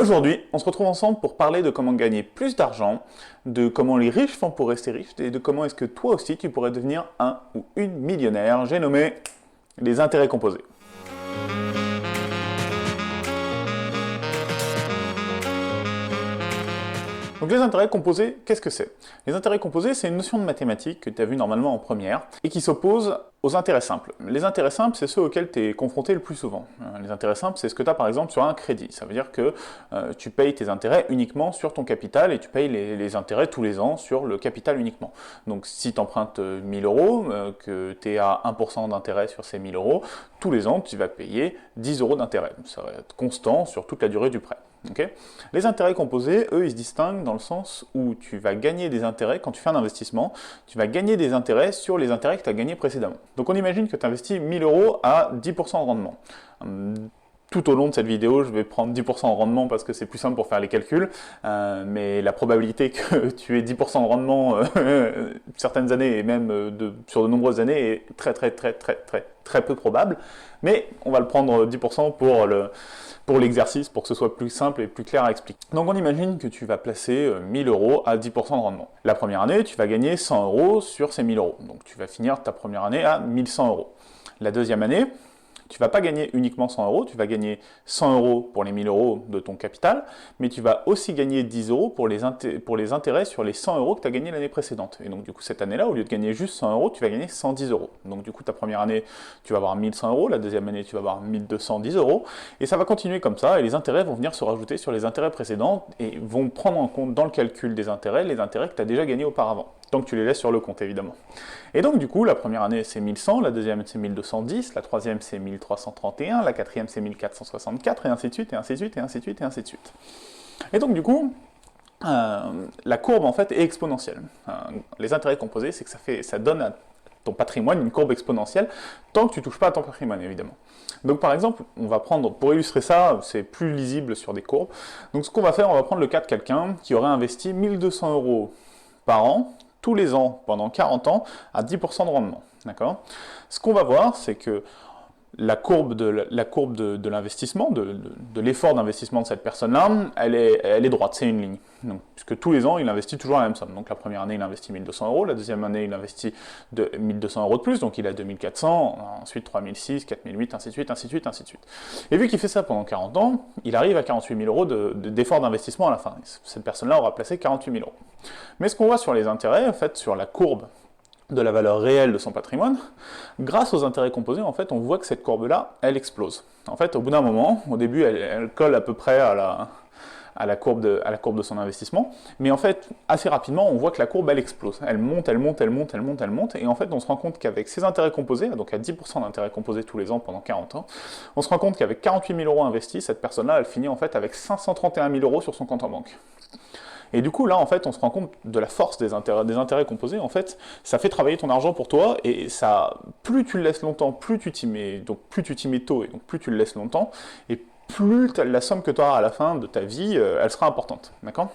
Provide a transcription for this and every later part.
Aujourd'hui, on se retrouve ensemble pour parler de comment gagner plus d'argent, de comment les riches font pour rester riches et de comment est-ce que toi aussi tu pourrais devenir un ou une millionnaire. J'ai nommé les intérêts composés. Donc les intérêts composés, qu'est-ce que c'est? Les intérêts composés, c'est une notion de mathématiques que tu as vue normalement en première et qui s'oppose aux intérêts simples. Les intérêts simples, c'est ceux auxquels tu es confronté le plus souvent. Les intérêts simples, c'est ce que tu as par exemple sur un crédit. Ça veut dire que tu payes tes intérêts uniquement sur ton capital et tu payes les intérêts tous les ans sur le capital uniquement. Donc si tu empruntes 1000 euros, que tu es à 1% d'intérêt sur ces 1000 euros, tous les ans tu vas payer 10 euros d'intérêt. Ça va être constant sur toute la durée du prêt. Okay. Les intérêts composés, eux, ils se distinguent dans le sens où tu vas gagner des intérêts, quand tu fais un investissement, tu vas gagner des intérêts sur les intérêts que tu as gagnés précédemment. Donc on imagine que tu investis 1000 euros à 10% de rendement. Tout au long de cette vidéo, je vais prendre 10% de rendement parce que c'est plus simple pour faire les calculs, mais la probabilité que tu aies 10% de rendement certaines années et même sur de nombreuses années est très peu probable, mais on va le prendre 10% pour l'exercice, pour que ce soit plus simple et plus clair à expliquer. Donc on imagine que tu vas placer 1000 euros à 10% de rendement. La première année, tu vas gagner 100 euros sur ces 1000 euros, donc tu vas finir ta première année à 1100 euros. La deuxième année, tu ne vas pas gagner uniquement 100 euros, tu vas gagner 100 euros pour les 1000 euros de ton capital, mais tu vas aussi gagner 10 euros pour les intérêts sur les 100 euros que tu as gagnés l'année précédente. Et donc du coup cette année-là, au lieu de gagner juste 100 euros, tu vas gagner 110 euros. Donc du coup ta première année, tu vas avoir 1100 euros, la deuxième année, tu vas avoir 1210 euros, et ça va continuer comme ça, et les intérêts vont venir se rajouter sur les intérêts précédents, et vont prendre en compte dans le calcul des intérêts, les intérêts que tu as déjà gagnés auparavant. Tant que tu les laisses sur le compte, évidemment. Et donc, du coup, la première année, c'est 1100, la deuxième, c'est 1210, la troisième, c'est 1331, la quatrième, c'est 1464, et ainsi de suite, et ainsi de suite, et ainsi de suite, et ainsi de suite. Et donc, du coup, la courbe, en fait, est exponentielle. Les intérêts composés, c'est que ça donne à ton patrimoine une courbe exponentielle, tant que tu ne touches pas à ton patrimoine, évidemment. Donc, par exemple, on va prendre, pour illustrer ça, c'est plus lisible sur des courbes. Donc, ce qu'on va faire, on va prendre le cas de quelqu'un qui aurait investi 1200 euros par an, tous les ans, pendant 40 ans, à 10% de rendement. D'accord ? Ce qu'on va voir, c'est que la courbe de l'investissement, de l'effort d'investissement de cette personne-là, elle est droite, c'est une ligne. Donc, puisque tous les ans, il investit toujours la même somme. Donc la première année, il investit 1200 euros, la deuxième année, il investit 1200 euros de plus, donc il a 2400, ensuite 3006, 4008, ainsi de suite, ainsi de suite, ainsi de suite. Et vu qu'il fait ça pendant 40 ans, il arrive à 48 000 euros d'effort d'investissement à la fin. Cette personne-là aura placé 48 000 euros. Mais ce qu'on voit sur les intérêts, en fait, sur la courbe de la valeur réelle de son patrimoine, grâce aux intérêts composés, en fait, on voit que cette courbe-là, elle explose. En fait, au bout d'un moment, au début, elle colle à peu près à la courbe de son investissement, mais en fait, assez rapidement, on voit que la courbe, elle explose. Elle monte, elle monte, elle monte, elle monte, elle monte, et en fait, on se rend compte qu'avec ces intérêts composés, donc à 10% d'intérêts composés tous les ans pendant 40 ans, on se rend compte qu'avec 48 000 euros investis, cette personne-là, elle finit en fait avec 531 000 euros sur son compte en banque. Et du coup, là, en fait, on se rend compte de la force des intérêts composés. En fait, ça fait travailler ton argent pour toi, et ça, plus tu le laisses longtemps, plus tu t'y mets tôt, et donc plus tu le laisses longtemps, et plus la somme que tu auras à la fin de ta vie, elle sera importante. D'accord ?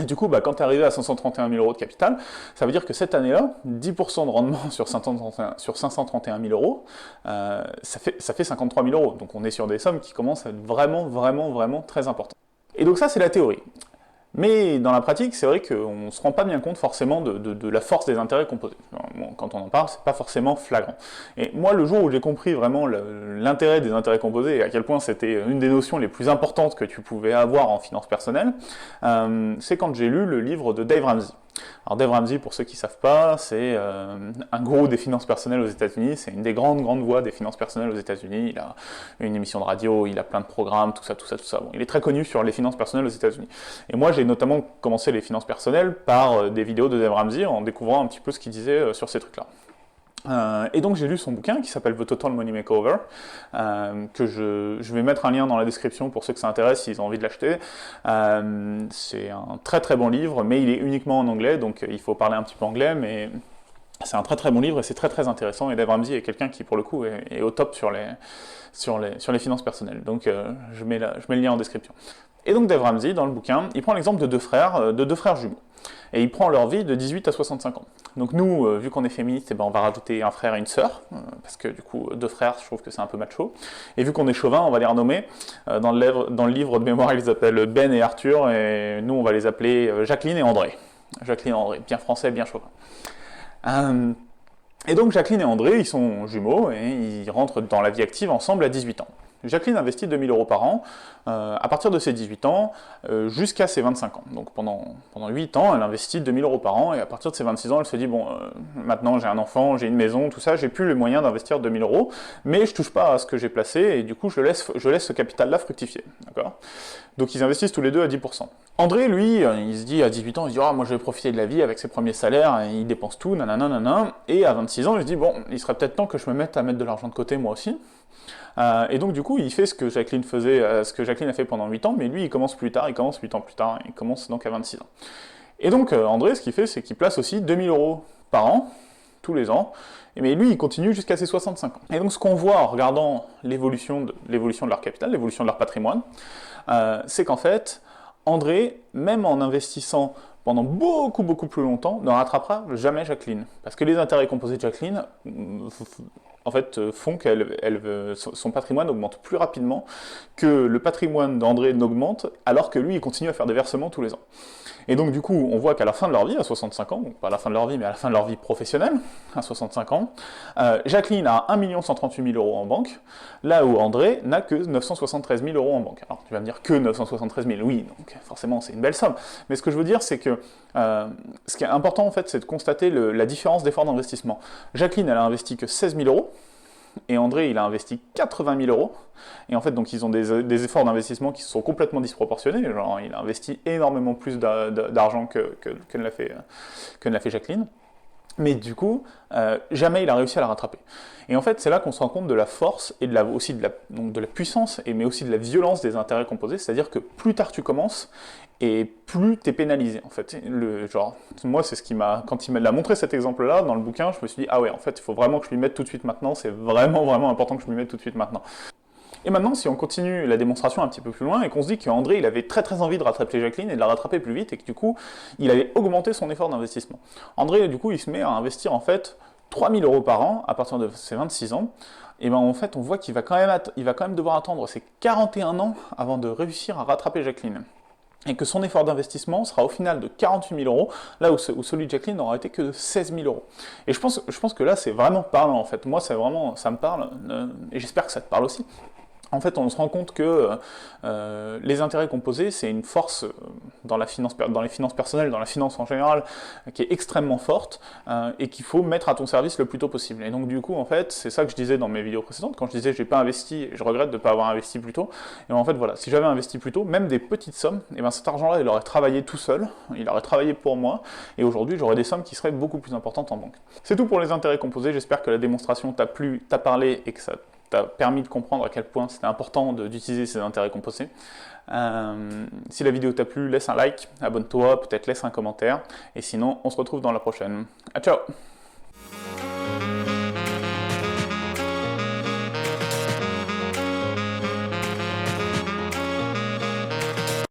Et du coup, quand tu es arrivé à 531 000 euros de capital, ça veut dire que cette année-là, 10% de rendement sur 531 000 euros, ça fait 53 000 euros. Donc on est sur des sommes qui commencent à être vraiment très importantes. Et donc ça, c'est la théorie. Mais dans la pratique, c'est vrai qu'on ne se rend pas bien compte forcément de la force des intérêts composés. Bon, quand on en parle, c'est pas forcément flagrant. Et moi, le jour où j'ai compris vraiment l'intérêt des intérêts composés et à quel point c'était une des notions les plus importantes que tu pouvais avoir en finance personnelle, c'est quand j'ai lu le livre de Dave Ramsey. Alors Dave Ramsey, pour ceux qui ne savent pas, c'est un gourou des finances personnelles aux États-Unis, c'est une des grandes voix des finances personnelles aux États-Unis, il a une émission de radio, il a plein de programmes, tout ça. Bon, il est très connu sur les finances personnelles aux États-Unis. Et moi, j'ai notamment commencé les finances personnelles par des vidéos de Dave Ramsey en découvrant un petit peu ce qu'il disait sur ces trucs-là. Et donc j'ai lu son bouquin qui s'appelle The Total Money Makeover, que je vais mettre un lien dans la description pour ceux que ça intéresse s'ils ont envie de l'acheter. C'est un très bon livre, mais il est uniquement en anglais, donc il faut parler un petit peu anglais, mais c'est un très bon livre et c'est très intéressant. Et Dave Ramsey est quelqu'un qui pour le coup est au top sur les finances personnelles. Donc je mets le lien en description. Et donc Dave Ramsey, dans le bouquin, il prend l'exemple de deux frères jumeaux. Et il prend leur vie de 18 à 65 ans. Donc nous, vu qu'on est féministes, on va rajouter un frère et une sœur, parce que du coup, deux frères, je trouve que c'est un peu macho. Et vu qu'on est chauvin, on va les renommer. Dans le livre de mémoire, ils s'appellent Ben et Arthur, et nous, on va les appeler Jacqueline et André. Jacqueline et André, bien français, bien chauvin. Et donc Jacqueline et André, ils sont jumeaux, et ils rentrent dans la vie active ensemble à 18 ans. Jacqueline investit 2 000 € par an à partir de ses 18 ans jusqu'à ses 25 ans. Donc pendant 8 ans, elle investit 2 000 € par an et à partir de ses 26 ans, elle se dit bon, maintenant j'ai un enfant, j'ai une maison, tout ça, j'ai plus les moyens d'investir 2 000 €, mais je touche pas à ce que j'ai placé et du coup je laisse ce capital-là fructifier. D'accord ? Donc ils investissent tous les deux à 10%. André, lui, il se dit à 18 ans, il se dit moi je vais profiter de la vie avec ses premiers salaires, et il dépense tout, nanana, et à 26 ans, il se dit bon, il serait peut-être temps que je me mette à mettre de l'argent de côté moi aussi. Et donc du coup, il fait ce que Jacqueline faisait, ce que Jacqueline a fait pendant 8 ans, mais lui, il commence plus tard, il commence 8 ans plus tard, il commence donc à 26 ans. Et donc André, ce qu'il fait, c'est qu'il place aussi 2 000 € par an, tous les ans, mais lui, il continue jusqu'à ses 65 ans. Et donc ce qu'on voit en regardant l'évolution de leur capital, l'évolution de leur patrimoine, c'est qu'en fait, André, même en investissant pendant beaucoup plus longtemps, ne rattrapera jamais Jacqueline. Parce que les intérêts composés de Jacqueline, en fait, font que son patrimoine augmente plus rapidement que le patrimoine d'André n'augmente, alors que lui, il continue à faire des versements tous les ans. Et donc du coup, on voit qu'à la fin de leur vie, à 65 ans, donc pas à la fin de leur vie, mais à la fin de leur vie professionnelle, à 65 ans, Jacqueline a 1 138 000 € en banque, là où André n'a que 973 000 € en banque. Alors tu vas me dire que 973 000, oui, donc forcément c'est une belle somme. Mais ce que je veux dire, c'est que ce qui est important en fait, c'est de constater la différence d'effort d'investissement. Jacqueline, elle a investi que 16 000 €, et André, il a investi 80 000 €, et en fait, donc ils ont des efforts d'investissement qui sont complètement disproportionnés, genre il a investi énormément plus d'argent que ne l'a fait Jacqueline, mais du coup, jamais il a réussi à la rattraper. Et en fait, c'est là qu'on se rend compte de la force, et aussi de la puissance, mais aussi de la violence des intérêts composés, c'est-à-dire que plus tard tu commences, et plus t'es pénalisé, en fait. Moi, c'est ce qui m'a... Quand il m'a montré cet exemple-là, dans le bouquin, je me suis dit, ah ouais, en fait, il faut vraiment que je m'y mette tout de suite maintenant, c'est vraiment important que je m'y mette tout de suite maintenant. Et maintenant, si on continue la démonstration un petit peu plus loin, et qu'on se dit qu'André, il avait très envie de rattraper Jacqueline, et de la rattraper plus vite, et que du coup, il allait augmenter son effort d'investissement. André, du coup, il se met à investir, en fait, 3 000 € par an, à partir de ses 26 ans, et ben en fait, on voit qu'il va quand même devoir attendre ses 41 ans avant de réussir à rattraper Jacqueline. Et que son effort d'investissement sera au final de 48 000 €, là où celui de Jacqueline n'aura été que de 16 000 €. Et je pense que là, c'est vraiment parlant, en fait. Moi, ça me parle, et j'espère que ça te parle aussi. En fait, on se rend compte que les intérêts composés, c'est une force dans les finances personnelles, dans la finance en général, qui est extrêmement forte et qu'il faut mettre à ton service le plus tôt possible. Et donc du coup, en fait, c'est ça que je disais dans mes vidéos précédentes, quand je disais j'ai pas investi, et je regrette de ne pas avoir investi plus tôt. Et en fait, voilà, si j'avais investi plus tôt, même des petites sommes, et ben cet argent-là, il aurait travaillé tout seul, il aurait travaillé pour moi, et aujourd'hui, j'aurais des sommes qui seraient beaucoup plus importantes en banque. C'est tout pour les intérêts composés. J'espère que la démonstration t'a plu, t'a parlé et que ça t'a permis de comprendre à quel point c'était important d'utiliser ces intérêts composés. Si la vidéo t'a plu, laisse un like, abonne-toi, peut-être laisse un commentaire, et sinon on se retrouve dans la prochaine. À ciao!